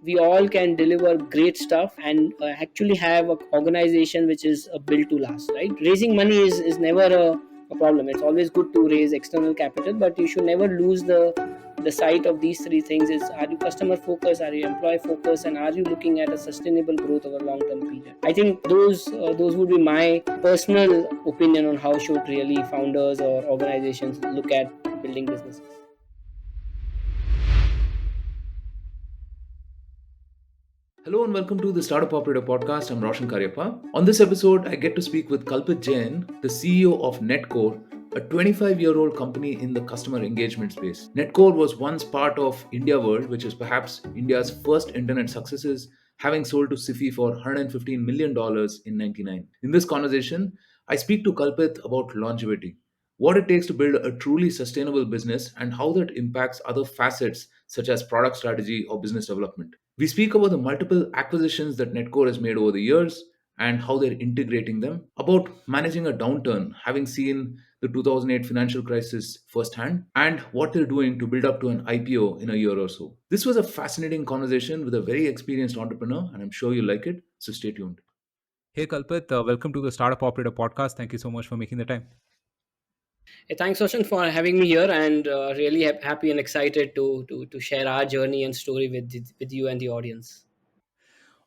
we all can deliver great stuff and actually have an organization which is built to last, right? Raising money is never a problem. It's always good to raise external capital, but you should never lose the sight of these three things: is, are you customer focused, are you employee focused, and are you looking at a sustainable growth over a long term period? I think those would be my personal opinion on how should really founders or organizations look at building businesses. Hello and welcome to the Startup Operator Podcast. I'm Roshan Cariappa. On this episode, I get to speak with Kalpit Jain, the CEO of Netcore, a 25-year-old company in the customer engagement space. Netcore was once part of India World, which is perhaps India's first internet successes, having sold to SIFI for $115 million in '99. In this conversation, I speak to Kalpit about longevity, what it takes to build a truly sustainable business, and how that impacts other facets such as product strategy or business development. We speak about the multiple acquisitions that Netcore has made over the years and how they're integrating them, about managing a downturn, having seen the 2008 financial crisis firsthand, and what they're doing to build up to an IPO in a year or so. This was a fascinating conversation with a very experienced entrepreneur, and I'm sure you'll like it, so stay tuned. Hey Kalpit, welcome to the Startup Operator Podcast. Thank you so much for making the time. Hey, thanks, Roshan, for having me here, and really happy and excited to share our journey and story with you and the audience.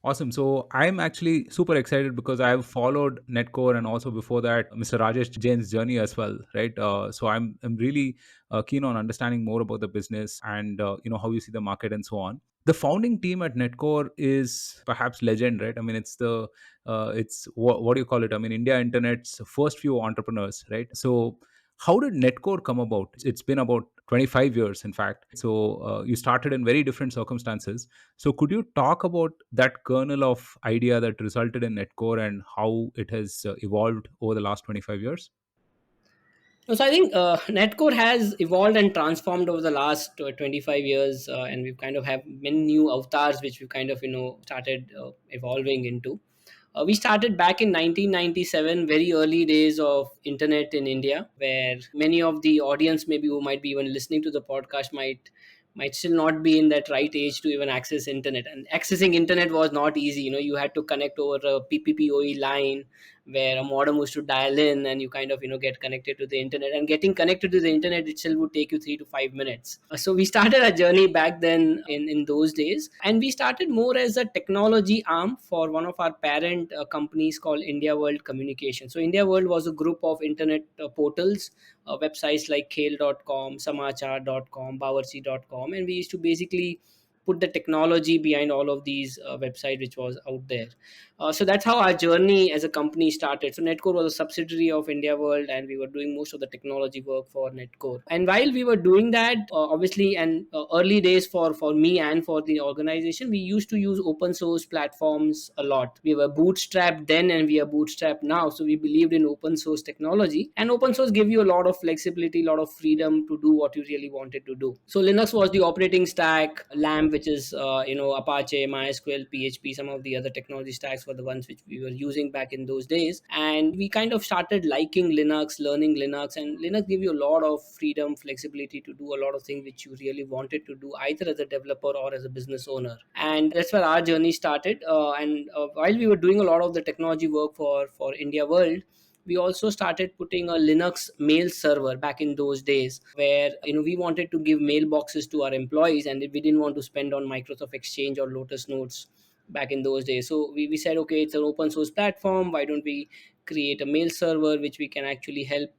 Awesome. So I'm actually super excited because I've followed Netcore and also before that Mr. Rajesh Jain's journey as well, right? So I'm really keen on understanding more about the business and how you see the market and so on. The founding team at Netcore is perhaps legend, right? I mean, it's what do you call it? I mean, India Internet's first few entrepreneurs, right? So how did Netcore come about? It's been about 25 years, in fact. So you started in very different circumstances. So could you talk about that kernel of idea that resulted in Netcore and how it has evolved over the last 25 years? So I think Netcore has evolved and transformed over the last 25 years, and we've kind of have many new avatars which we kind of started evolving into. We started back in 1997, very early days of internet in India, where many of the audience, maybe who might be even listening to the podcast, might still not be in that right age to even access internet. And accessing internet was not easy. You had to connect over a PPPoE line where a modem was to dial in, and you kind of get connected to the internet. And getting connected to the internet itself would take you 3 to 5 minutes. So we started our journey back then in those days, and we started more as a technology arm for one of our parent companies called India World Communication. So India World was a group of internet portals, websites like kale.com, samachar.com, bawarchi.com, and we used to basically put the technology behind all of these websites which was out there. So that's how our journey as a company started. So Netcore was a subsidiary of India World, and we were doing most of the technology work for Netcore. And while we were doing that, obviously, and early days for me and for the organization, we used to use open source platforms a lot. We were bootstrapped then, and we are bootstrapped now. So we believed in open source technology, and open source give you a lot of flexibility, a lot of freedom to do what you really wanted to do. So Linux was the operating stack, LAMP, which is Apache, MySQL, PHP, some of the other technology stacks were the ones which we were using back in those days. And we kind of started liking Linux, learning Linux, and Linux give you a lot of freedom, flexibility to do a lot of things which you really wanted to do, either as a developer or as a business owner. And that's where our journey started. And while we were doing a lot of the technology work for India World, we also started putting a Linux mail server back in those days, where we wanted to give mailboxes to our employees, and we didn't want to spend on Microsoft Exchange or Lotus Notes back in those days. So we said, okay, it's an open source platform, why don't we create a mail server which we can actually help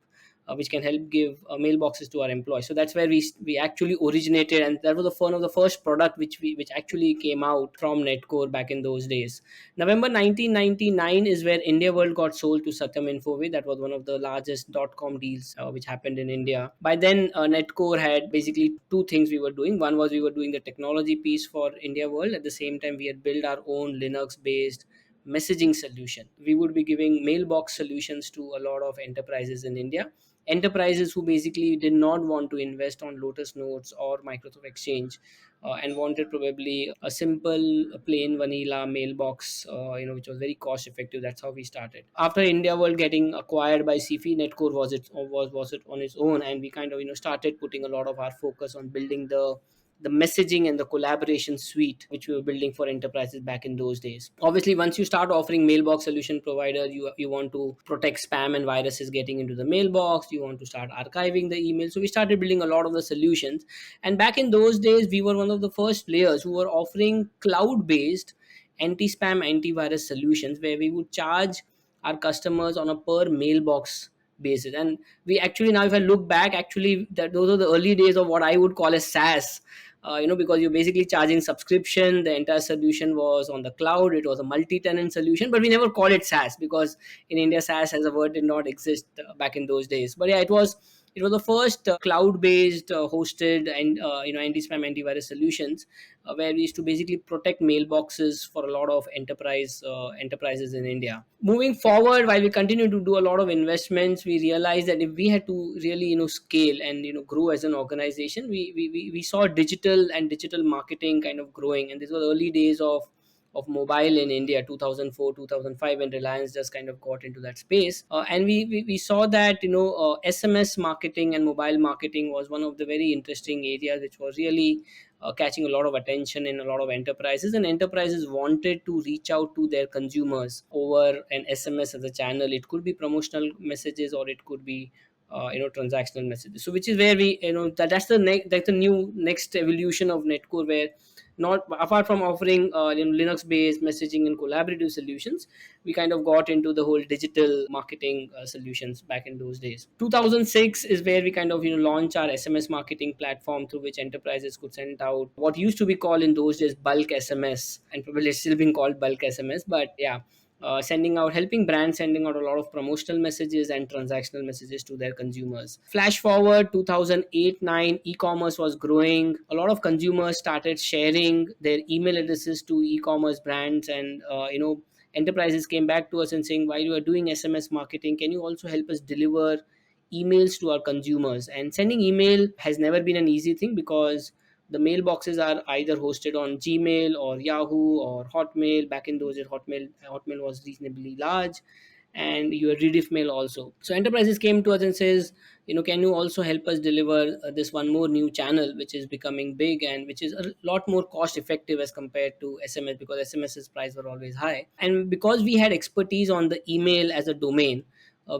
which can help give mailboxes to our employees. So that's where we actually originated, and that was the one of the first product which actually came out from Netcore back in those days. November 1999 is where India World got sold to Satyam Infoway. That was one of the largest .com deals which happened in India. By then, Netcore had basically two things we were doing. One was we were doing the technology piece for India World. At the same time, we had built our own Linux-based messaging solution. We would be giving mailbox solutions to a lot of enterprises in India, enterprises who basically did not want to invest on Lotus Notes or Microsoft Exchange, and wanted probably a simple plain vanilla mailbox, which was very cost effective. That's how we started. After India World getting acquired by CFI, Netcore was it on its own, and we kind of started putting a lot of our focus on building the messaging and the collaboration suite which we were building for enterprises back in those days. Obviously, once you start offering mailbox solution provider, you want to protect spam and viruses getting into the mailbox. You want to start archiving the email. So we started building a lot of the solutions. And back in those days, we were one of the first players who were offering cloud based anti-spam antivirus solutions, where we would charge our customers on a per mailbox basis. And we actually, now if I look back, actually that those are the early days of what I would call as SaaS. Because you're basically charging subscription. The entire solution was on the cloud. It was a multi-tenant solution, but we never called it SaaS because in India SaaS as a word did not exist back in those days. But yeah, it was the first cloud-based hosted and anti-spam antivirus solutions, where we used to basically protect mailboxes for a lot of enterprises in India. Moving forward, while we continue to do a lot of investments, we realized that if we had to really scale and grow as an organization, we saw digital marketing kind of growing. And these were the early days of mobile in India, 2004, 2005, when Reliance just kind of got into that space. And we saw that SMS marketing and mobile marketing was one of the very interesting areas which was really catching a lot of attention in a lot of enterprises. And enterprises wanted to reach out to their consumers over an SMS as a channel. It could be promotional messages or it could be transactional messages. So which is where we that's the new next evolution of Netcore, where not apart from offering Linux based messaging and collaborative solutions, we kind of got into the whole digital marketing solutions back in those days. 2006 is where we kind of launch our SMS marketing platform, through which enterprises could send out what used to be called in those days bulk SMS, and probably it's still being called bulk SMS. But yeah, helping brands sending out a lot of promotional messages and transactional messages to their consumers. Flash forward 2008-9, e-commerce was growing. A lot of consumers started sharing their email addresses to e-commerce brands, and enterprises came back to us and saying, while you are doing SMS marketing, can you also help us deliver emails to our consumers? And sending email has never been an easy thing, because the mailboxes are either hosted on Gmail or Yahoo or Hotmail. Back in those days, Hotmail was reasonably large, and your rediff mail also. So enterprises came to us and says, can you also help us deliver this one more new channel which is becoming big and which is a lot more cost effective as compared to SMS, because SMS's price were always high. And because we had expertise on the email as a domain,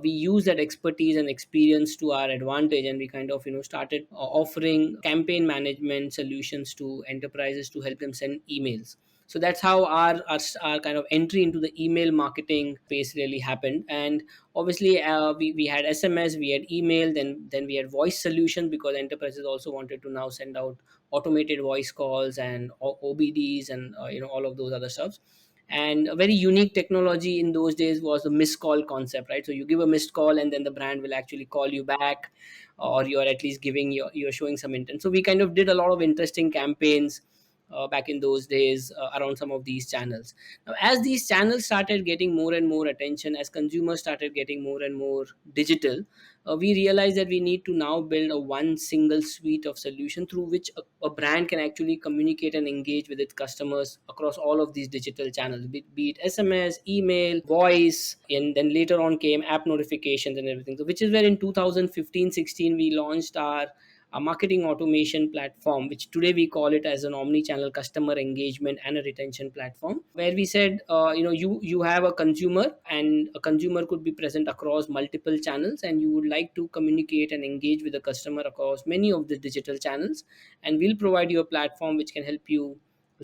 we use that expertise and experience to our advantage, and we kind of started offering campaign management solutions to enterprises to help them send emails. So that's how our kind of entry into the email marketing space really happened. And obviously we had SMS, we had email, then we had voice solutions, because enterprises also wanted to now send out automated voice calls and OBDs and all of those other stuff. And a very unique technology in those days was the missed call concept, right? So you give a missed call and then the brand will actually call you back, or you're at least you're showing some intent. So we kind of did a lot of interesting campaigns back in those days around some of these channels. Now, as these channels started getting more and more attention, as consumers started getting more and more digital, we realized that we need to now build a one single suite of solution through which a brand can actually communicate and engage with its customers across all of these digital channels, be it SMS, email, voice, and then later on came app notifications and everything. So which is where in 2015-16 we launched our marketing automation platform, which today we call it as an omni-channel customer engagement and a retention platform, where we said, you have a consumer, and a consumer could be present across multiple channels, and you would like to communicate and engage with the customer across many of the digital channels, and we'll provide you a platform which can help you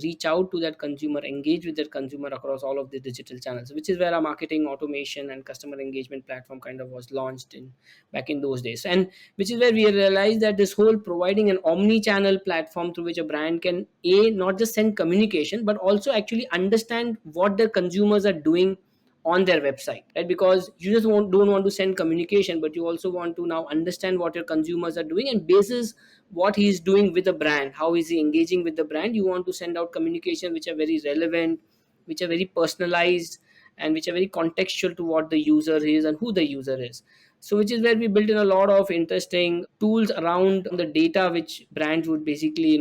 reach out to that consumer, engage with that consumer across all of the digital channels, which is where our marketing automation and customer engagement platform kind of was launched in back in those days. And which is where we realized that this whole providing an omni-channel platform through which a brand can not just send communication, but also actually understand what their consumers are doing on their website, right? Because you just don't want to send communication, but you also want to now understand what your consumers are doing, and basis what he is doing with the brand, how is he engaging with the brand, you want to send out communication which are very relevant, which are very personalized, and which are very contextual to what the user is and who the user is. So which is where we built in a lot of interesting tools around the data which brands would basically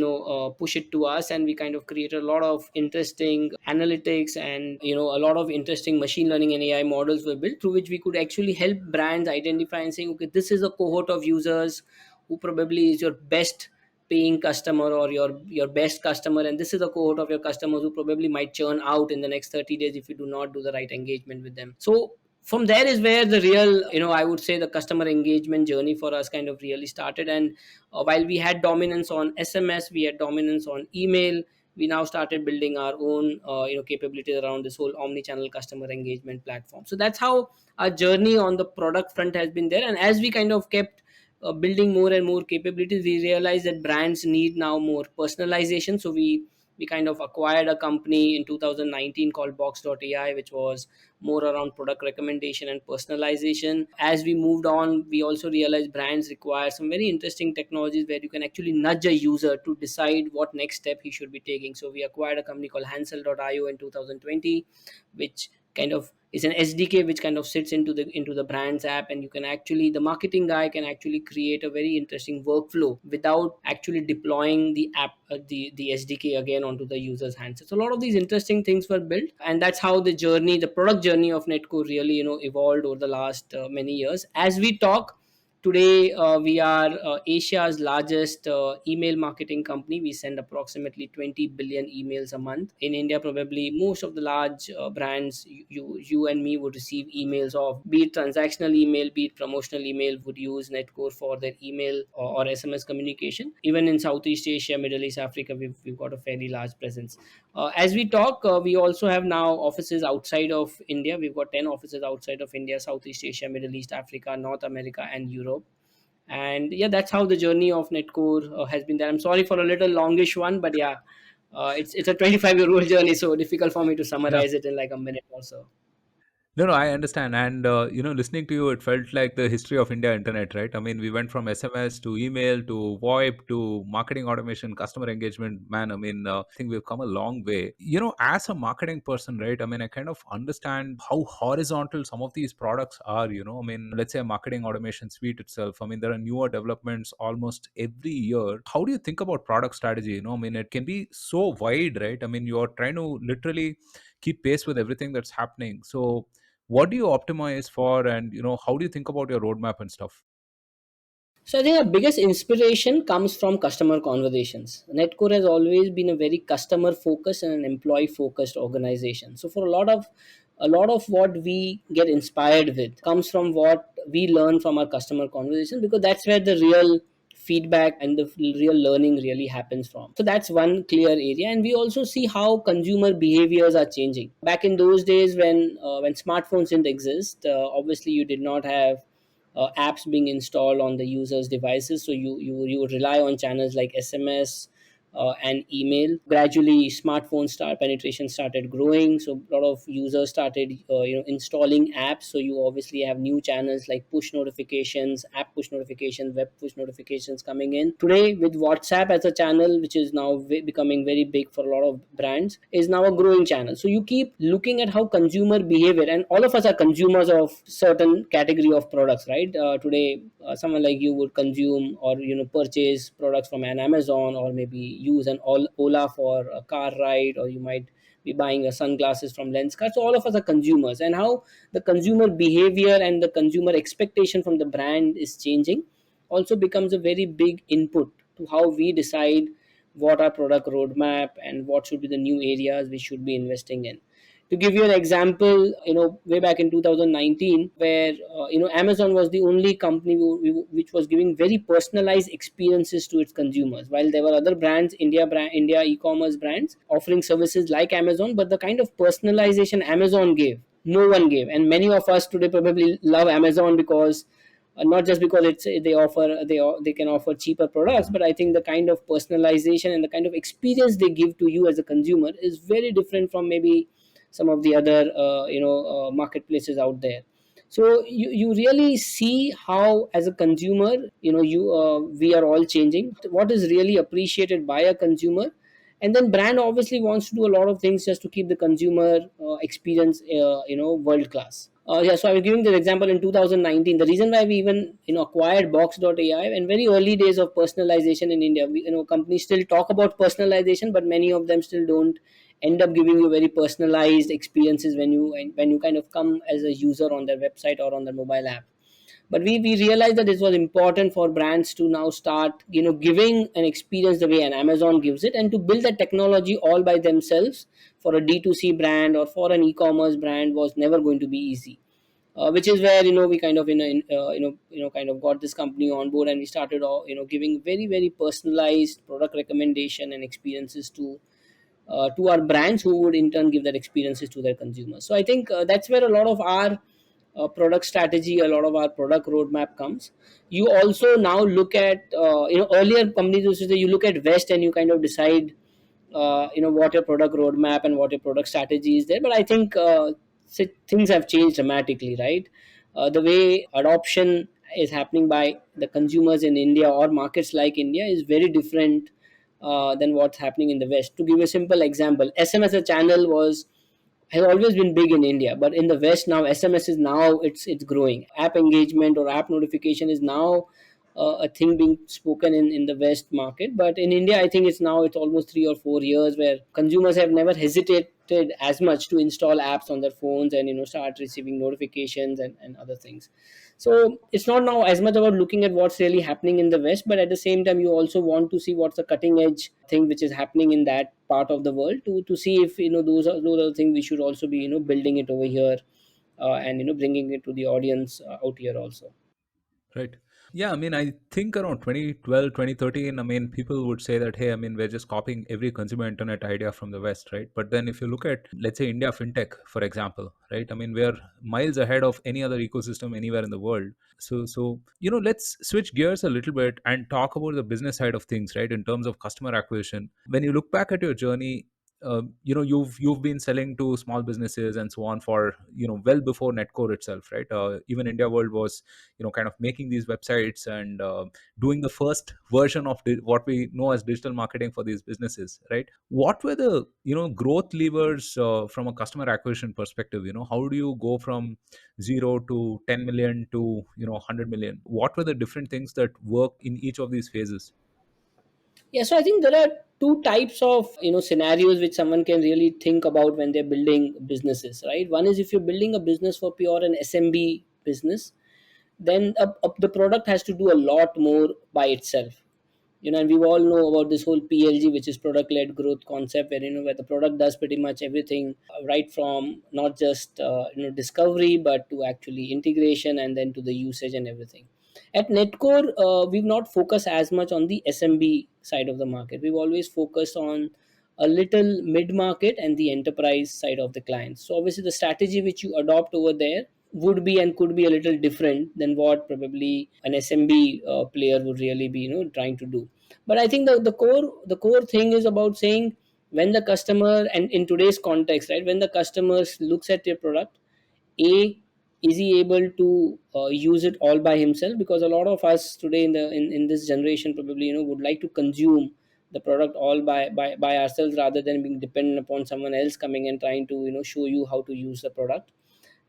push it to us, and we kind of created a lot of interesting analytics, and a lot of interesting machine learning and AI models were built through which we could actually help brands identify and saying, okay, this is a cohort of users who probably is your best paying customer or your best customer, and this is a cohort of your customers who probably might churn out in the next 30 days if you do not do the right engagement with them. So from there is where the real, I would say, the customer engagement journey for us kind of really started. And while we had dominance on SMS, we had dominance on email, we now started building our own capabilities around this whole omni-channel customer engagement platform. So that's how our journey on the product front has been there. And as we kind of kept building more and more capabilities, we realized that brands need now more personalization. So we kind of acquired a company in 2019 called Box.ai, which was more around product recommendation and personalization. As we moved on, we also realized brands require some very interesting technologies where you can actually nudge a user to decide what next step he should be taking. So we acquired a company called Hansel.io in 2020, which kind of is an SDK which kind of sits into the brand's app, and you can actually, the marketing guy can actually create a very interesting workflow without actually deploying the app, the SDK again onto the user's hands. So a lot of these interesting things were built, and that's how the product journey of Netcore really evolved over the last many years. As we talk today, we are Asia's largest email marketing company. We send approximately 20 billion emails a month. In India, probably most of the large brands you and me would receive emails of, be it transactional email, be it promotional email, would use Netcore for their email or SMS communication. Even in Southeast Asia, Middle East, Africa, we've got a fairly large presence. As we talk, we also have now offices outside of India. We've got 10 offices outside of India: Southeast Asia, Middle East, Africa, North America, and Europe. And yeah, that's how the journey of Netcore has been there. I'm sorry for a little longish one, but yeah, it's a 25-year-old journey, so difficult for me to Yeah. summarize it in like a minute or so. No, no, I understand. And, listening to you, it felt like the history of India internet, right? I mean, we went from SMS to email to VoIP to marketing automation, customer engagement. Man, I mean, I think we've come a long way. As a marketing person, right? I mean, I kind of understand how horizontal some of these products are, I mean, let's say a marketing automation suite itself. I mean, there are newer developments almost every year. How do you think about product strategy? I mean, it can be so wide, right? I mean, you're trying to literally keep pace with everything that's happening. So, what do you optimize for, and how do you think about your roadmap and stuff? So I think our biggest inspiration comes from customer conversations. Netcore has always been a very customer focused and an employee focused organization. So for a lot of what we get inspired with comes from what we learn from our customer conversation, because that's where the real feedback and the real learning really happens from. So that's one clear area. And we also see how consumer behaviors are changing. Back in those days when smartphones didn't exist, obviously you did not have apps being installed on the user's devices. So you would rely on channels like SMS and email. Gradually, smartphone start penetration started growing, so a lot of users started installing apps. So you obviously have new channels like push notifications, app push notifications, web push notifications coming in. Today, with WhatsApp as a channel, which is now becoming very big for a lot of brands, is now a growing channel. So you keep looking at how consumer behavior, and all of us are consumers of certain category of products, right? Today, someone like you would consume or purchase products from an Amazon, or maybe use an Ola for a car ride, or you might be buying a sunglasses from Lenskart. So all of us are consumers, and how the consumer behavior and the consumer expectation from the brand is changing also becomes a very big input to how we decide what our product roadmap and what should be the new areas we should be investing in. To give you an example, way back in 2019, where Amazon was the only company which was giving very personalized experiences to its consumers. While there were other brands, India e-commerce brands offering services like Amazon, but the kind of personalization Amazon gave, no one gave. And many of us today probably love Amazon because not just because they can offer cheaper products, but I think the kind of personalization and the kind of experience they give to you as a consumer is very different from maybe some of the other marketplaces out there. So you really see how, as a consumer, you we are all changing. What is really appreciated by a consumer, and then brand obviously wants to do a lot of things just to keep the consumer experience world class. Yeah, so I was giving this example in 2019. The reason why we even acquired Box.ai, and very early days of personalization in India, companies still talk about personalization, but many of them still don't end up giving you very personalized experiences when you kind of come as a user on their website or on their mobile app. But we realized that it was important for brands to now start giving an experience the way an Amazon gives it, and to build the technology all by themselves for a D2C brand or for an e-commerce brand was never going to be easy. Which is where we kind of kind of got this company on board, and we started giving very very personalized product recommendation and experiences to our brands, who would in turn give that experiences to their consumers. So I think that's where a lot of our product strategy, a lot of our product roadmap comes. You also now look at earlier companies used to say you look at West and you kind of decide what your product roadmap and what your product strategy is there. But I think things have changed dramatically, right? The way adoption is happening by the consumers in India or markets like India is very different than what's happening in the West. To give a simple example, SMS as a channel was has always been big in India, but in the West now SMS is now it's growing. App engagement or app notification is now a thing being spoken in the West market. But in India, I think it's almost 3 or 4 years where consumers have never hesitated as much to install apps on their phones and start receiving notifications and other things. So it's not now as much about looking at what's really happening in the West, but at the same time, you also want to see what's the cutting edge thing which is happening in that part of the world, to see if those are the things we should also be building it over here, and bringing it to the audience out here also. Right. Yeah, I mean, I think around 2012, 2013, I mean, people would say that, hey, I mean, we're just copying every consumer internet idea from the West, right? But then if you look at, let's say, India FinTech, for example, right? I mean, we're miles ahead of any other ecosystem anywhere in the world. So, let's switch gears a little bit and talk about the business side of things, right? In terms of customer acquisition. When you look back at your journey, you've been selling to small businesses and so on for well before Netcore itself, right? Even India World was kind of making these websites and doing the first version of what we know as digital marketing for these businesses, right? What were the growth levers from a customer acquisition perspective? How do you go from 0 to 10 million to 100 million? What were the different things that work in each of these phases? Yeah, so I think there are two types of scenarios which someone can really think about when they're building businesses, right? One is if you're building a business for pure an SMB business, then the product has to do a lot more by itself. And we all know about this whole PLG, which is product led growth concept, where where the product does pretty much everything, right from not just discovery, but to actually integration and then to the usage and everything. At Netcore, we've not focused as much on the SMB side of the market. We've always focused on a little mid market and the enterprise side of the clients. So obviously the strategy which you adopt over there would be and could be a little different than what probably an SMB player would really be trying to do. But I think the core thing is about saying, when the customer, and in today's context, right, when the customer looks at your product, a is he able to use it all by himself? Because a lot of us today in this generation probably would like to consume the product all by ourselves, rather than being dependent upon someone else coming and trying to show you how to use the product.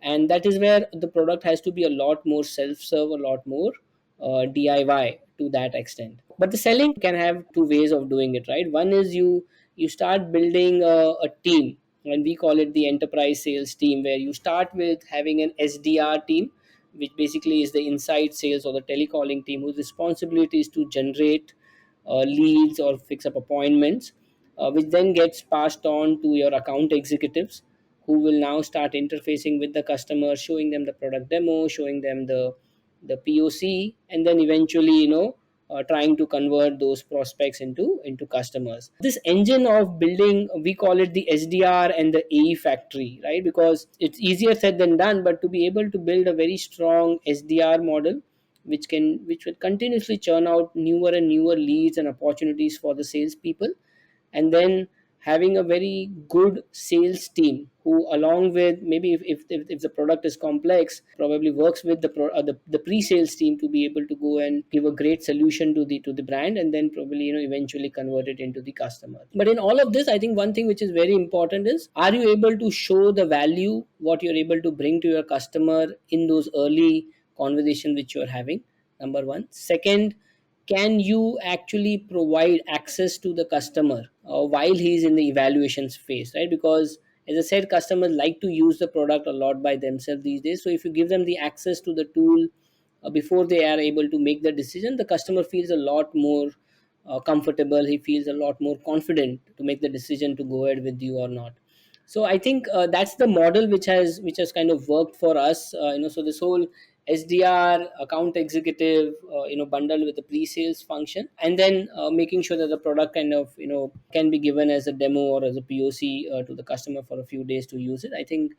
And that is where the product has to be a lot more self-serve, a lot more DIY to that extent. But the selling can have two ways of doing it, right? One is you start building a team, and we call it the enterprise sales team, where you start with having an SDR team, which basically is the inside sales or the telecalling team, whose responsibility is to generate leads or fix up appointments, which then gets passed on to your account executives, who will now start interfacing with the customer, showing them the product demo, showing them the POC, and then eventually trying to convert those prospects into customers. This engine of building, we call it the SDR and the AE factory, right? Because it's easier said than done, but to be able to build a very strong SDR model, which will continuously churn out newer and newer leads and opportunities for the salespeople, and then having a very good sales team who, along with, maybe if the product is complex, probably works with the pre-sales team to be able to go and give a great solution to the brand, and then probably eventually convert it into the customer. But in all of this, I think one thing which is very important is, are you able to show the value what you're able to bring to your customer in those early conversations which you're having? Number one. Second, can you actually provide access to the customer while he's in the evaluations phase, right? Because as I said, customers like to use the product a lot by themselves these days. So if you give them the access to the tool before they are able to make the decision, the customer feels a lot more comfortable. He feels a lot more confident to make the decision to go ahead with you or not. So I think that's the model which has kind of worked for us. So this whole SDR, account executive, bundled with the pre-sales function, and then making sure that the product kind of can be given as a demo or as a POC to the customer for a few days to use it. I think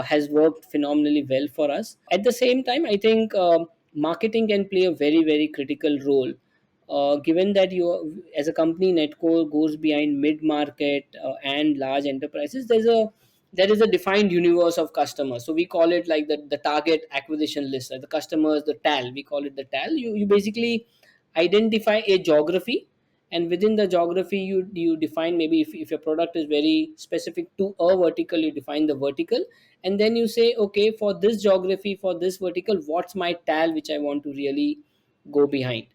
has worked phenomenally well for us. At the same time, I think marketing can play a very very critical role, given that you as a company Netcore goes behind mid market and large enterprises. There is a defined universe of customers, so we call it like the target acquisition list, like the customers, the tal, we call it the tal. You basically identify a geography, and within the geography you define, maybe if your product is very specific to a vertical, you define the vertical, and then you say, okay, for this geography, for this vertical, what's my tal which I want to really go behind,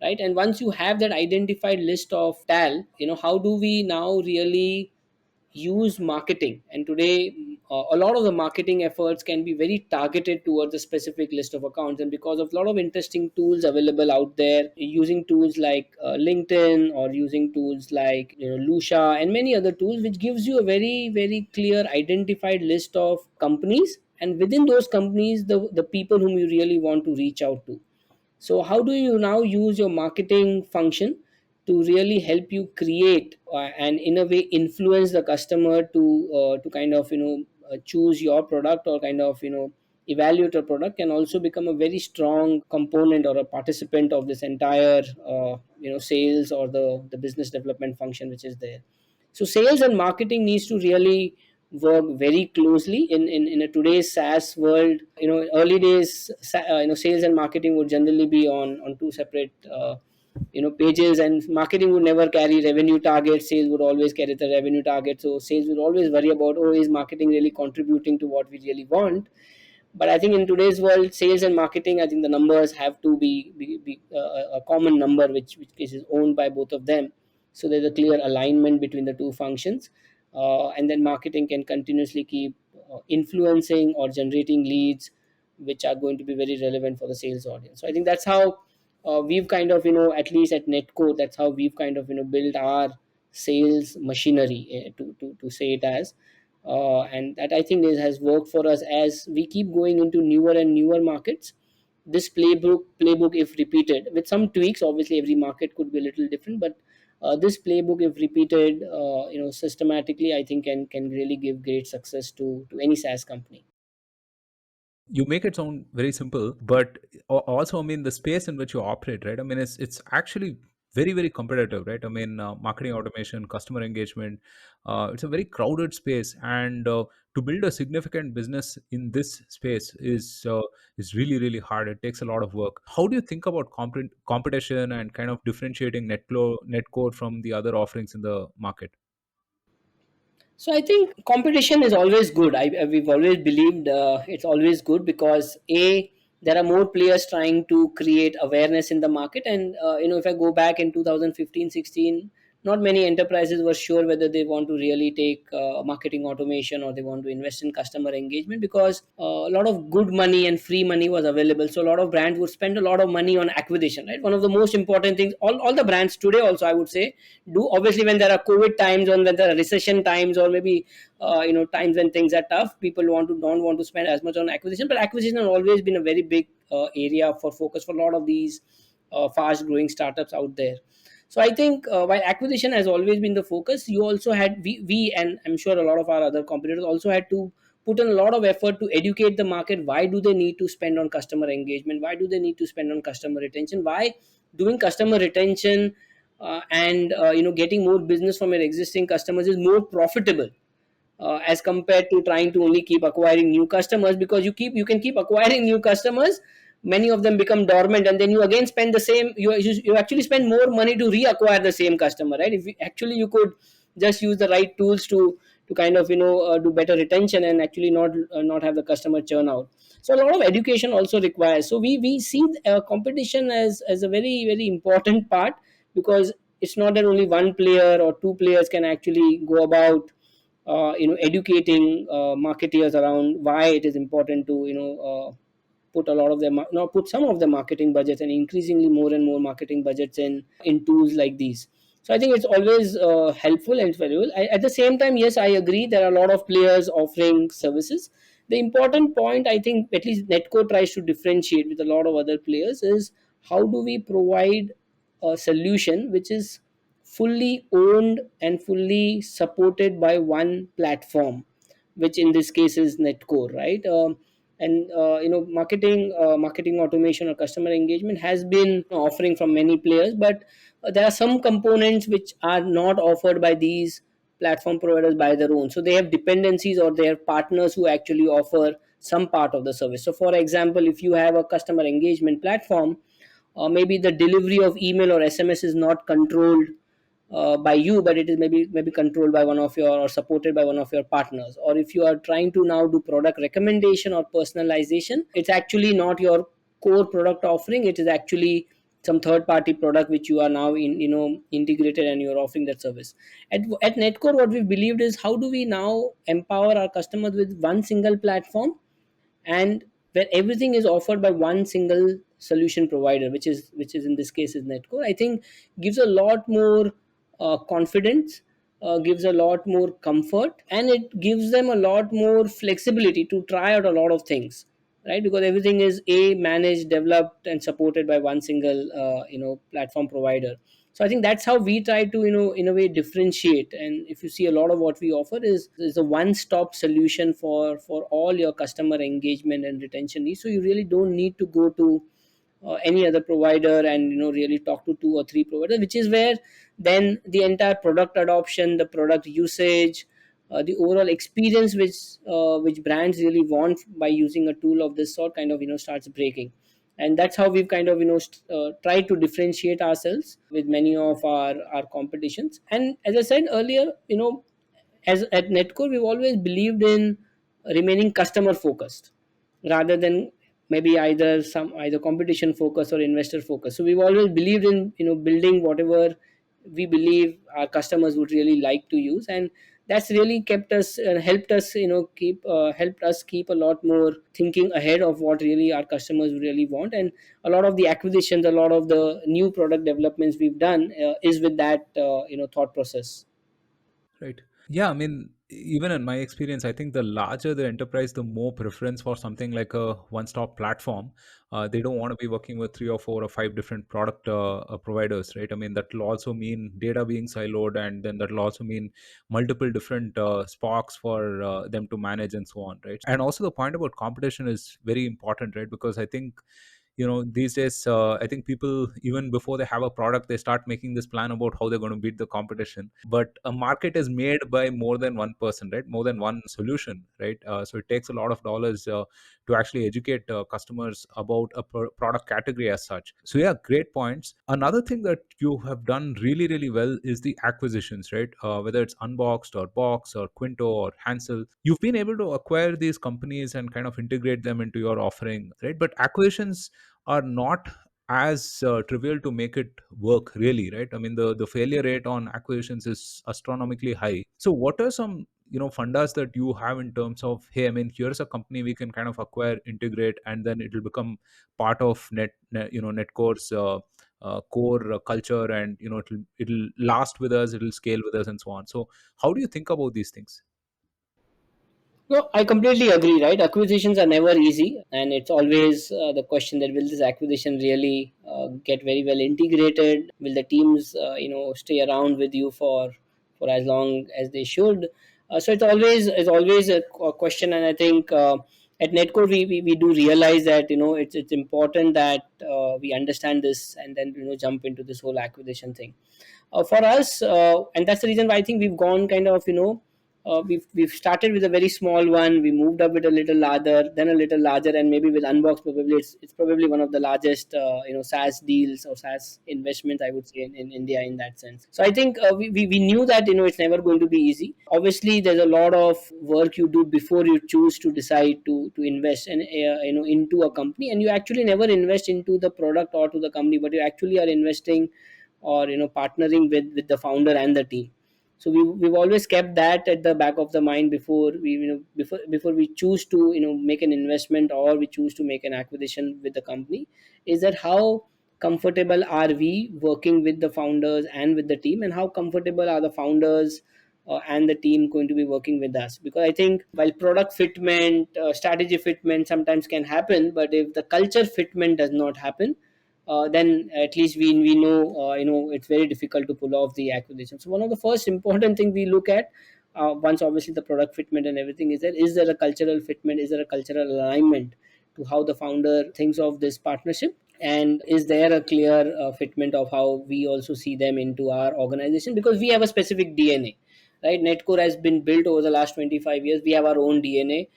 right? And once you have that identified list of tal, how do we now really use marketing? And today, a lot of the marketing efforts can be very targeted towards a specific list of accounts, and because of a lot of interesting tools available out there, using tools like LinkedIn, or using tools like Lucia and many other tools, which gives you a very very clear identified list of companies, and within those companies, the people whom you really want to reach out to. So how do you now use your marketing function to really help you create and in a way influence the customer to kind of choose your product, or kind of evaluate a product, can also become a very strong component or a participant of this entire sales or the business development function which is there. So sales and marketing needs to really work very closely in a today's SaaS world. Early days, sales and marketing would generally be on two separate pages, and marketing would never carry revenue targets. Sales would always carry the revenue target. So sales would always worry about, oh, is marketing really contributing to what we really want? But I think in today's world, sales and marketing, I think the numbers have to be a common number, which is owned by both of them. So there's a clear alignment between the two functions, and then marketing can continuously keep influencing or generating leads, which are going to be very relevant for the sales audience. So I think that's how we've kind of at least at Netco, that's how we've kind of built our sales machinery, to say it as. And that I think has worked for us as we keep going into newer and newer markets. This playbook, if repeated with some tweaks, obviously every market could be a little different, but this playbook, if repeated systematically, I think can really give great success to any SaaS company. You make it sound very simple, but also, I mean, the space in which you operate, right? I mean, it's actually very very competitive, right? I mean, marketing automation, customer engagement, it's a very crowded space, and to build a significant business in this space is really really hard. It takes a lot of work. How do you think about competition and kind of differentiating Netcore from the other offerings in the market? So I think competition is always good. We've always believed it's always good, because there are more players trying to create awareness in the market, and if I go back in 2015-16, not many enterprises were sure whether they want to really take marketing automation, or they want to invest in customer engagement, because a lot of good money and free money was available. So a lot of brands would spend a lot of money on acquisition, right? One of the most important things, all the brands today also, I would say, do, obviously when there are COVID times, or when there are recession times, or maybe times when things are tough, people don't want to spend as much on acquisition. But acquisition has always been a very big area for focus for a lot of these fast growing startups out there. So I think while acquisition has always been the focus, you also had we and I'm sure a lot of our other competitors also had to put in a lot of effort to educate the market. Why do they need to spend on customer engagement? Why do they need to spend on customer retention? Why doing customer retention and getting more business from your existing customers is more profitable as compared to trying to only keep acquiring new customers? Because you can keep acquiring new customers, many of them become dormant, and then you again spend the same, you actually spend more money to reacquire the same customer, right? If you could just use the right tools to kind of do better retention, and actually not have the customer churn out. So a lot of education also requires. So we see competition as a very very important part, because it's not that only one player or two players can actually go about educating marketeers around why it is important to put a lot of their put some of the marketing budgets, and increasingly more and more marketing budgets in tools like these. So I think it's always helpful and valuable. At the same time, yes, I agree, there are a lot of players offering services. The important point, I think, at least Netcore tries to differentiate with a lot of other players, is how do we provide a solution which is fully owned and fully supported by one platform, which in this case is Netcore, right? And marketing automation or customer engagement has been offering from many players, but there are some components which are not offered by these platform providers by their own. So they have dependencies, or they have partners who actually offer some part of the service. So for example, if you have a customer engagement platform, maybe the delivery of email or SMS is not controlled by you, but it is maybe controlled by one of your, or supported by one of your partners. Or if you are trying to now do product recommendation or personalization, it's actually not your core product offering, it is actually some third party product which you are now integrated, and you're offering that service. At Netcore, what we've believed is, how do we now empower our customers with one single platform, and where everything is offered by one single solution provider, which is in this case is Netcore. I think gives a lot more confidence, gives a lot more comfort, and it gives them a lot more flexibility to try out a lot of things, right? Because everything is managed, developed, and supported by one single platform provider. So I think that's how we try to in a way differentiate. And if you see, a lot of what we offer is a one stop solution for all your customer engagement and retention needs. So you really don't need to go to any other provider and really talk to two or three providers, which is where then the entire product adoption, the product usage, the overall experience which brands really want by using a tool of this sort kind of starts breaking. And that's how we've kind of tried to differentiate ourselves with many of our competitions. And as I said earlier, as at Netcore, we've always believed in remaining customer focused rather than maybe either competition focus or investor focus. So we've always believed in building whatever we believe our customers would really like to use, and that's really kept us helped us keep helped us keep a lot more thinking ahead of what really our customers really want. And a lot of the acquisitions, a lot of the new product developments we've done is with that thought process. Right. Yeah, I mean, even in my experience, I think the larger the enterprise, the more preference for something like a one-stop platform. They don't want to be working with three or four or five different product providers, right? I mean, that will also mean data being siloed, and then that will also mean multiple different sparks for them to manage and so on, right? And also the point about competition is very important, right? Because I think these days, I think people, even before they have a product, they start making this plan about how they're going to beat the competition. But a market is made by more than one person, right? More than one solution, right? So it takes a lot of dollars to actually educate customers about a product category as such. So yeah, great points. Another thing that you have done really really well is the acquisitions, right? Whether it's Unboxed or Box or Quinto or Hansel, you've been able to acquire these companies and kind of integrate them into your offering, right? But acquisitions are not as trivial to make it work, really, right? I mean, the failure rate on acquisitions is astronomically high. So what are some fundas that you have in terms of, hey, I mean, here's a company we can kind of acquire, integrate, and then it will become part of Netcore's core culture, and it'll last with us, it'll scale with us, and so on. So how do you think about these things? No, I completely agree, right? Acquisitions are never easy, and it's always the question that will this acquisition really get very well integrated? Will the teams, stay around with you for as long as they should? So it's always a question, and I think at Netcore we do realize that it's important that we understand this and then jump into this whole acquisition thing. For us, and that's the reason why I think we've gone kind of we've started with a very small one. We moved up with a little larger, then a little larger, and maybe with Unbox, probably it's probably one of the largest SaaS deals or SaaS investments, I would say, in India in that sense. So I think we knew that it's never going to be easy. Obviously, there's a lot of work you do before you choose to decide to invest in into a company, and you actually never invest into the product or to the company, but you actually are investing or partnering with the founder and the team. So we've always kept that at the back of the mind before we, before we choose to, make an investment, or we choose to make an acquisition with the company, is that how comfortable are we working with the founders and with the team, and how comfortable are the founders and the team going to be working with us. Because I think while product fitment, strategy fitment sometimes can happen, but if the culture fitment does not happen, then at least we know, it's very difficult to pull off the acquisition. So one of the first important thing we look at, once obviously the product fitment and everything is there, is there a cultural fitment, is there a cultural alignment to how the founder thinks of this partnership, and is there a clear fitment of how we also see them into our organization, because we have a specific DNA, right? Netcore has been built over the last 25 years. We have our own DNA,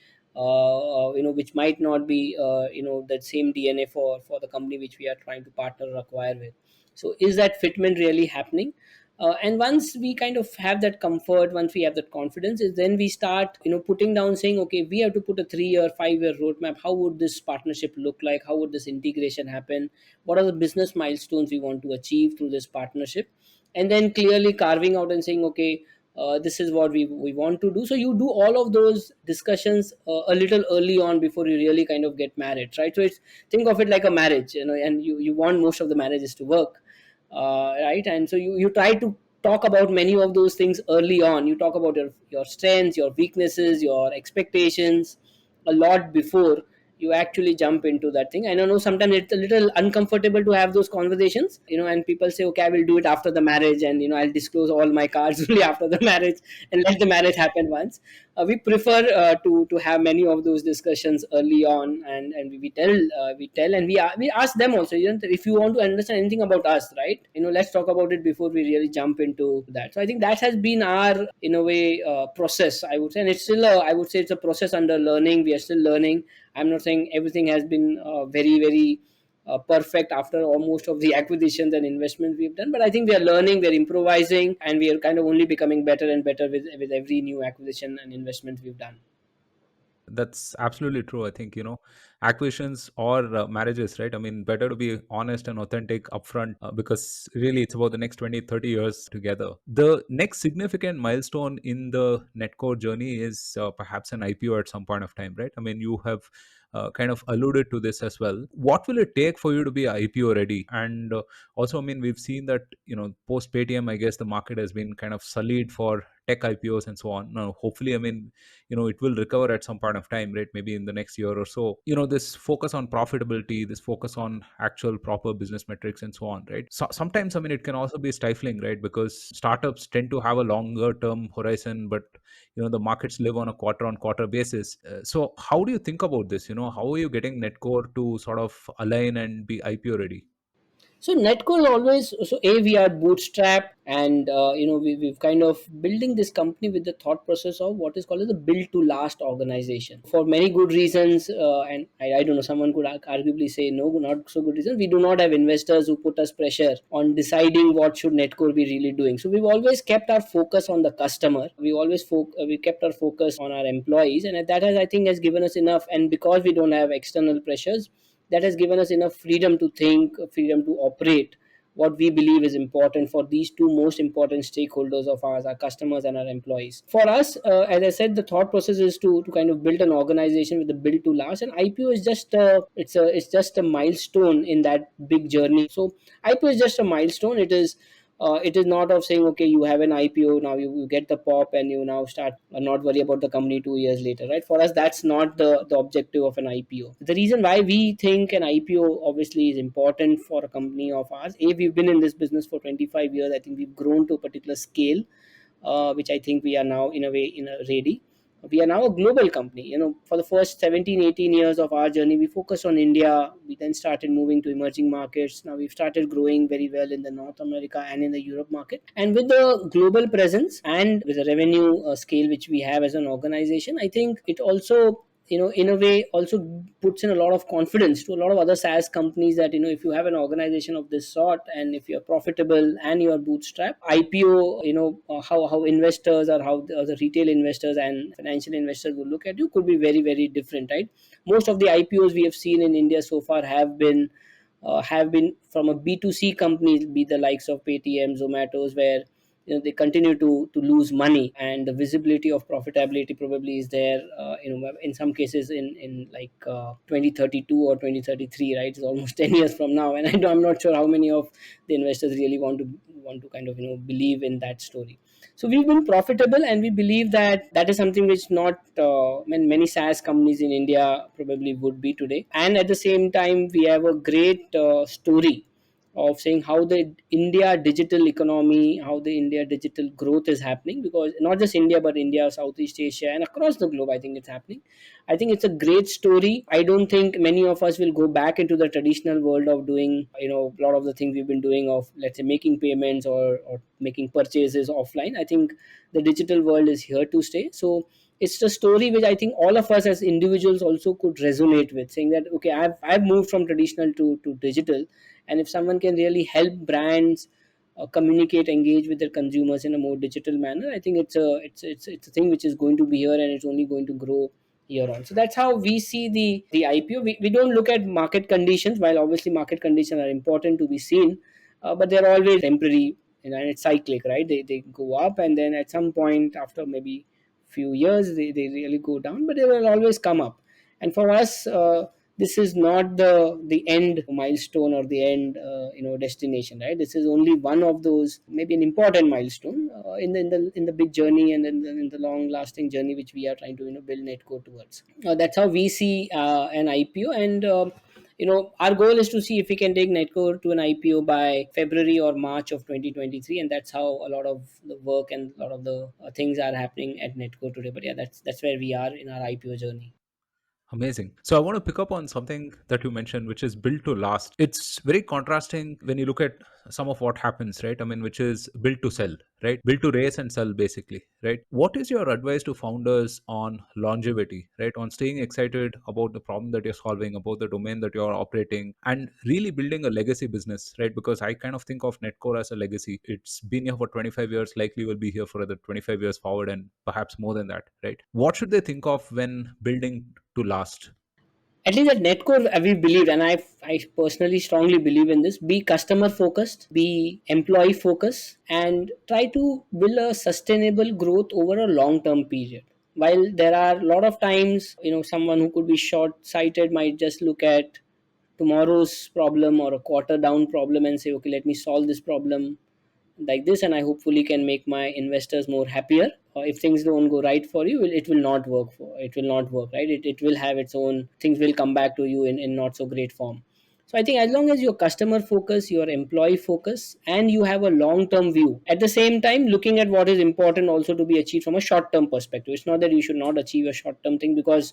which might not be, that same DNA for the company which we are trying to partner or acquire with. So is that fitment really happening? And once we kind of have that comfort, once we have that confidence, is then we start, putting down, saying, okay, we have to put a 3 year 5 year roadmap. How would this partnership look like? How would this integration happen? What are the business milestones we want to achieve through this partnership? And then clearly carving out and saying, okay, this is what we want to do. So you do all of those discussions a little early on before you really kind of get married, right? So it's, think of it like a marriage, and you want most of the marriages to work, right? And so you try to talk about many of those things early on. You talk about your strengths, your weaknesses, your expectations a lot before you actually jump into that thing. And I know sometimes it's a little uncomfortable to have those conversations, and people say, okay, I will do it after the marriage, and I'll disclose all my cards only after the marriage, and let the marriage happen once. We prefer to have many of those discussions early on, and we tell, and we ask them also, if you want to understand anything about us, right, let's talk about it before we really jump into that. So I think that has been our, in a way, process, I would say. And it's still I would say it's a process under learning. We are still learning. I'm not saying everything has been very, very perfect after almost of the acquisitions and investments we've done, but I think we are learning, we're improvising, and we are kind of only becoming better and better with every new acquisition and investment we've done. That's absolutely true. I think, acquisitions or marriages, right? I mean, better to be honest and authentic upfront, because really it's about the next 20, 30 years together. The next significant milestone in the Netcore journey is perhaps an IPO at some point of time, right? I mean, you have kind of alluded to this as well. What will it take for you to be IPO ready? And also, I mean, we've seen that, post Paytm, I guess the market has been kind of sullied for tech IPOs and so on. Now, hopefully, I mean, it will recover at some point of time, right? Maybe in the next year or so. This focus on profitability, this focus on actual proper business metrics and so on, right? So sometimes, I mean, it can also be stifling, right? Because startups tend to have a longer term horizon, but the markets live on a quarter on quarter basis. So how do you think about this? How are you getting Netcore to sort of align and be IPO ready? So Netco is always, so a, we are bootstrap, and we've kind of building this company with the thought process of what is called as a build to last organization for many good reasons. And I don't know, someone could arguably say no, not so good reasons. We do not have investors who put us pressure on deciding what should Netcore be really doing. So we've always kept our focus on the customer. We kept our focus on our employees, and that has, I think, has given us enough. And because we don't have external pressures, that has given us enough freedom to think, freedom to operate what we believe is important for these two most important stakeholders of ours, our customers and our employees. For us, as I said, the thought process is to kind of build an organization with the build to last, and IPO is just it's just a milestone in that big journey. So IPO is just a milestone. It is not of saying, okay, you have an IPO now, you get the pop, and you now start not worry about the company 2 years later, right? For us, that's not the objective of an IPO. The reason why we think an IPO obviously is important for a company of ours, a, we've been in this business for 25 years. I think we've grown to a particular scale, which I think we are now in a way ready. We are now a global company. For the first 17, 18 years of our journey, we focused on India. We then started moving to emerging markets. Now we've started growing very well in the North America and in the Europe market. And with the global presence and with the revenue scale which we have as an organization, I think it also, in a way, also puts in a lot of confidence to a lot of other SaaS companies that, if you have an organization of this sort, and if you're profitable and you're bootstrap, IPO, how investors, or how the retail investors and financial investors will look at you could be very, very different, right? Most of the IPOs we have seen in India so far have been from a B2C companies, be the likes of Paytm, Zomatos, where they continue to lose money, and the visibility of profitability probably is there, in some cases in like 2032 or 2033, right? It's almost 10 years from now, and I'm not sure how many of the investors really want to kind of believe in that story. So we've been profitable, and we believe that that is something which not many SaaS companies in India probably would be today. And at the same time, we have a great story of saying how the India digital economy, how the India digital growth is happening, because not just India, but India, Southeast Asia, and across the globe, I think it's happening. I think it's a great story. I don't think many of us will go back into the traditional world of doing, a lot of the things we've been doing of, let's say, making payments or making purchases offline. I think the digital world is here to stay. So it's a story which I think all of us as individuals also could resonate with, saying that, okay, I've moved from traditional to digital. And if someone can really help brands communicate, engage with their consumers in a more digital manner, I think it's a thing which is going to be here, and it's only going to grow year on. So that's how we see the IPO. We don't look at market conditions, while obviously market conditions are important to be seen, but they're always temporary, and it's cyclic, right? They go up, and then at some point after maybe few years they really go down, but they will always come up. And for us, this is not the end milestone or the end destination, right? This is only one of those, maybe an important milestone in the big journey, and in the long lasting journey which we are trying to build Netcore towards. That's how we see an IPO. And our goal is to see if we can take Netcore to an IPO by February or March of 2023, and that's how a lot of the work and a lot of the things are happening at Netcore today. But yeah, that's where we are in our IPO journey. Amazing. So I want to pick up on something that you mentioned, which is built to last. It's very contrasting when you look at some of what happens, right? I mean, which is built to sell, right? Built to raise and sell, basically, right? What is your advice to founders on longevity, right? On staying excited about the problem that you're solving, about the domain that you're operating, and really building a legacy business, right? Because I kind of think of Netcore as a legacy. It's been here for 25 years, likely will be here for another 25 years forward, and perhaps more than that, right? What should they think of when building to last? At least at Netcore, we believe, and I personally strongly believe in this: be customer focused, be employee focused, and try to build a sustainable growth over a long term period. While there are a lot of times, someone who could be short sighted might just look at tomorrow's problem or a quarter down problem and say, okay, let me solve this problem like this, and I hopefully can make my investors more happier. If things don't go right for you, it will not work, right? It will have its own things, will come back to you in not so great form. So I think as long as your customer focus, your employee focus, and you have a long term view, at the same time looking at what is important also to be achieved from a short term perspective. It's not that you should not achieve a short term thing, because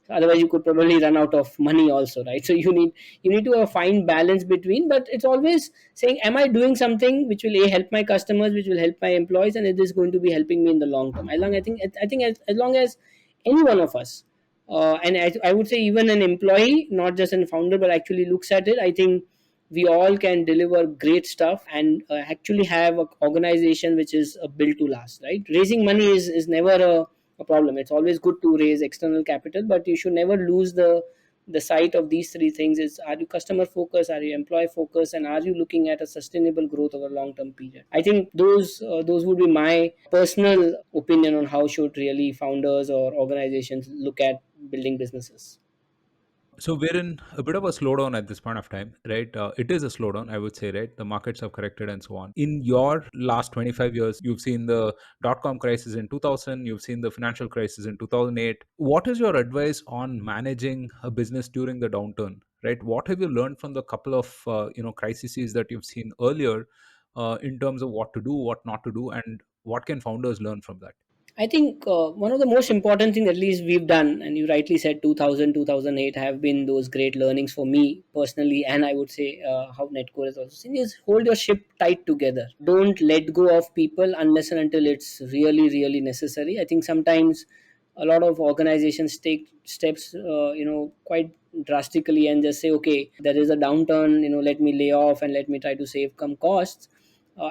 otherwise you could probably run out of money also, right? So you need to find balance between, but it's always saying, am I doing something which will help my customers, which will help my employees, and it is going to be helping me in the long term. I think as long as any one of us, and I would say even an employee, not just a founder, but actually looks at it, I think we all can deliver great stuff and actually have an organization which is built to last, right? Raising money is never a problem. It's always good to raise external capital, but you should never lose the sight of these three things: is, are you customer focused, are you employee focused, and are you looking at a sustainable growth over a long term period? I think those would be my personal opinion on how should really founders or organizations look at building businesses. So we're in a bit of a slowdown at this point of time, right? It is a slowdown, I would say, right? The markets have corrected and so on. In your last 25 years, you've seen the dot-com crisis in 2000, you've seen the financial crisis in 2008. What is your advice on managing a business during the downturn, right? What have you learned from the couple of crises that you've seen earlier, in terms of what to do, what not to do, and what can founders learn from that? I think one of the most important things, at least we've done, and you rightly said 2000, 2008 have been those great learnings for me personally, and I would say how Netcore is also seen, is hold your ship tight together. Don't let go of people unless and until it's really, really necessary. I think sometimes a lot of organizations take steps, quite drastically, and just say, okay, there is a downturn, let me lay off and let me try to save some costs.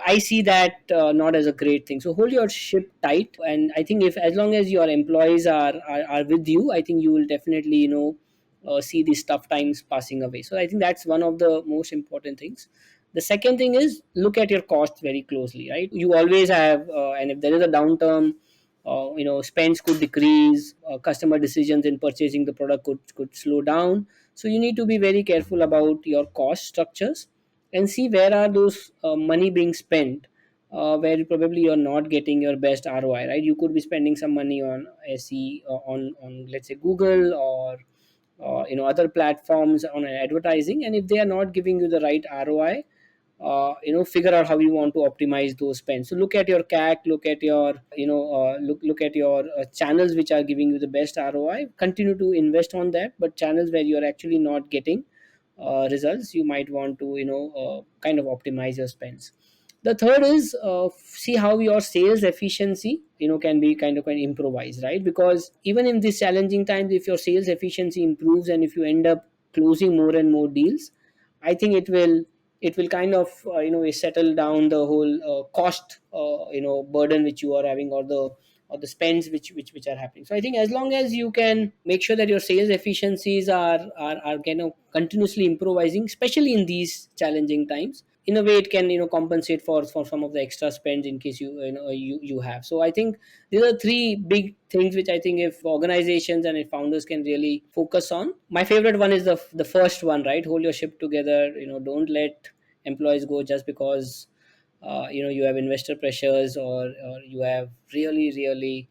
I see that not as a great thing. So hold your ship tight, and I think if as long as your employees are with you, I think you will definitely see these tough times passing away. So I think that's one of the most important things. The second thing is look at your costs very closely, right? You always have, and if there is a downturn, spends could decrease, customer decisions in purchasing the product could slow down. So you need to be very careful about your cost structures and see where are those money being spent, where probably you're not getting your best ROI, right? You could be spending some money on SE, on let's say Google, or other platforms on advertising, and if they are not giving you the right ROI, figure out how you want to optimize those spends. So look at your CAC, look at your look at your channels which are giving you the best ROI, continue to invest on that. But channels where you are actually not getting results, you might want to kind of optimize your spends. The third is, see how your sales efficiency can be kind of improvised, right? Because even in these challenging times, if your sales efficiency improves and if you end up closing more and more deals, I think it will kind of settle down the whole cost burden which you are having, or the spends which are happening. So I think as long as you can make sure that your sales efficiencies are continuously improvising, especially in these challenging times, in a way it can compensate for some of the extra spends in case you have. So I think these are three big things which I think if organizations and if founders can really focus on. My favorite one is the first one, right? Hold your ship together. Don't let employees go just because you have investor pressures, or you have really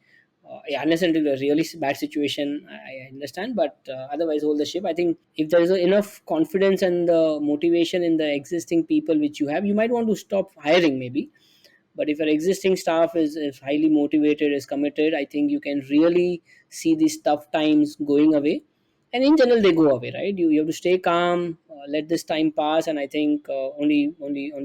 yeah, unless until a really bad situation. I understand, but otherwise hold the ship. I think if there is enough confidence and the motivation in the existing people which you have, you might want to stop hiring maybe. But if your existing staff is highly motivated, is committed, I think you can really see these tough times going away. And in general they go away, right? You have to stay calm, let this time pass, and I think only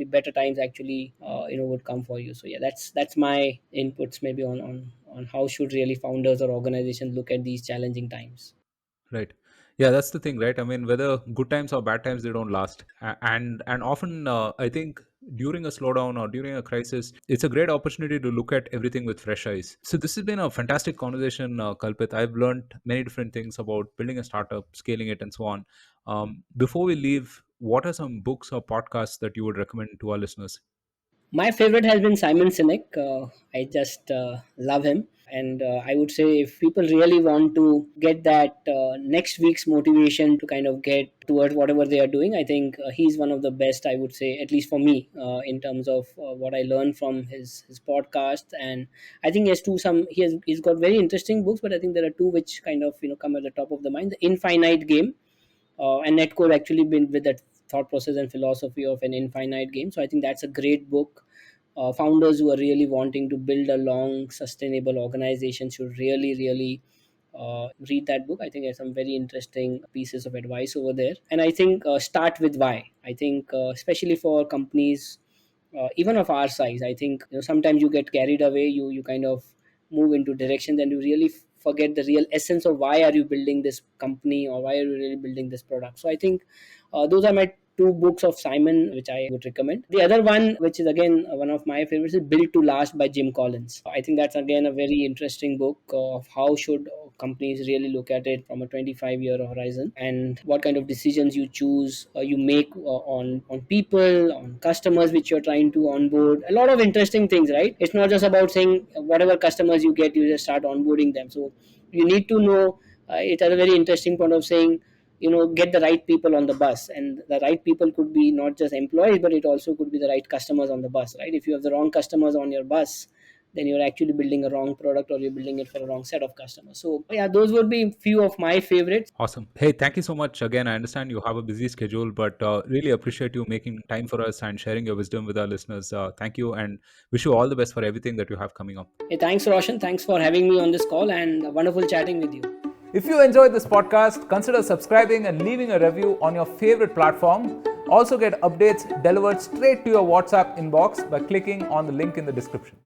better times actually would come for you. So yeah, that's my inputs maybe on how should really founders or organizations look at these challenging times. Right. Yeah, that's the thing, right? I mean, whether good times or bad times, they don't last. And often, I think during a slowdown or during a crisis, it's a great opportunity to look at everything with fresh eyes. So this has been a fantastic conversation, Kalpit. I've learned many different things about building a startup, scaling it, and so on. Before we leave, what are some books or podcasts that you would recommend to our listeners? My favorite has been Simon Sinek. I just love him. And I would say if people really want to get that next week's motivation to kind of get towards whatever they are doing, I think he's one of the best, I would say, at least for me, in terms of what I learned from his podcast. And I think he's got very interesting books, but I think there are two which kind of come at the top of the mind. The Infinite Game, and Netcore actually been with that thought process and philosophy of an infinite game. So I think that's a great book. Founders who are really wanting to build a long, sustainable organization should really read that book. I think there's some very interesting pieces of advice over there. And I think start with why. I think especially for companies even of our size, I think sometimes you get carried away. You kind of move into directions and you really forget the real essence of why are you building this company, or why are you really building this product. So I think those are my two books of Simon which I would recommend. The other one, which is again one of my favorites, is Built to Last by Jim Collins. I think that's again a very interesting book of how should companies really look at it from a 25-year horizon, and what kind of decisions you make on people, on customers which you're trying to onboard. A lot of interesting things, right? It's not just about saying whatever customers you get, you just start onboarding them. So you need to know, it has a very interesting point of saying, get the right people on the bus, and the right people could be not just employees, but it also could be the right customers on the bus, right? If you have the wrong customers on your bus, then you're actually building a wrong product, or you're building it for a wrong set of customers. So yeah, those would be few of my favorites. Awesome. Hey, thank you so much. Again, I understand you have a busy schedule, but really appreciate you making time for us and sharing your wisdom with our listeners. Thank you, and wish you all the best for everything that you have coming up. Hey, thanks Roshan, thanks for having me on this call, and wonderful chatting with you. If you enjoyed this podcast, consider subscribing and leaving a review on your favorite platform. Also get updates delivered straight to your WhatsApp inbox by clicking on the link in the description.